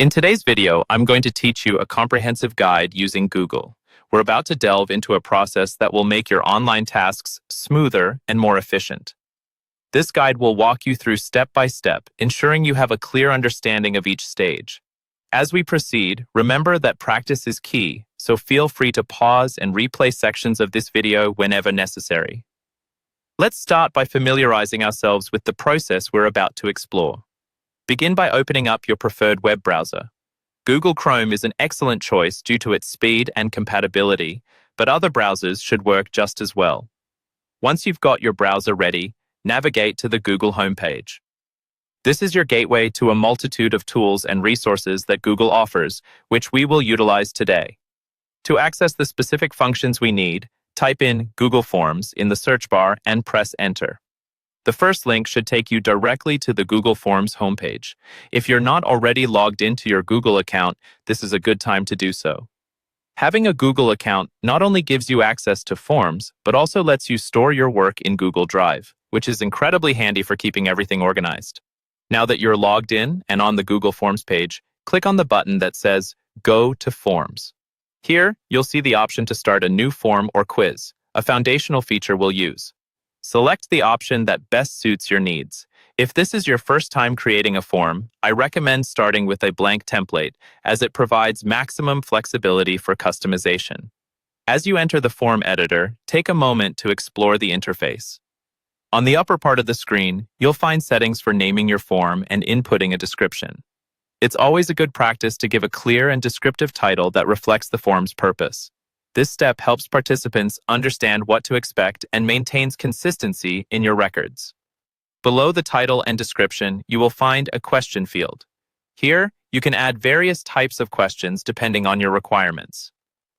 In today's video, I'm going to teach you a comprehensive guide using Google. We're about to delve into a process that will make your online tasks smoother and more efficient. This guide will walk you through step by step, ensuring you have a clear understanding of each stage. As we proceed, remember that practice is key, so feel free to pause and replay sections of this video whenever necessary. Let's start by familiarizing ourselves with the process we're about to explore. Begin by opening up your preferred web browser. Google Chrome is an excellent choice due to its speed and compatibility, but other browsers should work just as well. Once you've got your browser ready, navigate to the Google homepage. This is your gateway to a multitude of tools and resources that Google offers, which we will utilize today. To access the specific functions we need, type in Google Forms in the search bar and press Enter. The first link should take you directly to the Google Forms homepage. If you're not already logged into your Google account, this is a good time to do so. Having a Google account not only gives you access to Forms, but also lets you store your work in Google Drive, which is incredibly handy for keeping everything organized. Now that you're logged in and on the Google Forms page, click on the button that says Go to Forms. Here, you'll see the option to start a new form or quiz, a foundational feature we'll use. Select the option that best suits your needs. If this is your first time creating a form, I recommend starting with a blank template, as it provides maximum flexibility for customization. As you enter the form editor, take a moment to explore the interface. On the upper part of the screen, you'll find settings for naming your form and inputting a description. It's always a good practice to give a clear and descriptive title that reflects the form's purpose. This step helps participants understand what to expect and maintains consistency in your records. Below the title and description, you will find a question field. Here, you can add various types of questions depending on your requirements.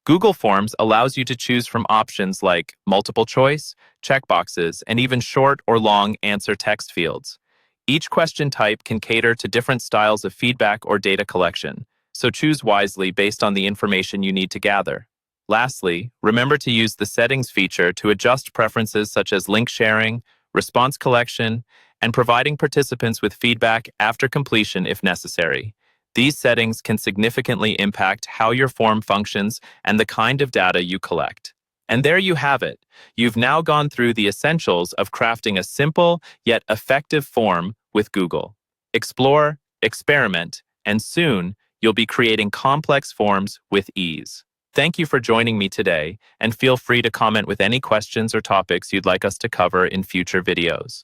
Google Forms allows you to choose from options like multiple choice, checkboxes, and even short or long answer text fields. Each question type can cater to different styles of feedback or data collection, so choose wisely based on the information you need to gather. Lastly, remember to use the Settings feature to adjust preferences such as link sharing, response collection, and providing participants with feedback after completion if necessary. These settings can significantly impact how your form functions and the kind of data you collect. And there you have it. You've now gone through the essentials of crafting a simple yet effective form with Google. Explore, experiment, and soon you'll be creating complex forms with ease. Thank you for joining me today, and feel free to comment with any questions or topics you'd like us to cover in future videos.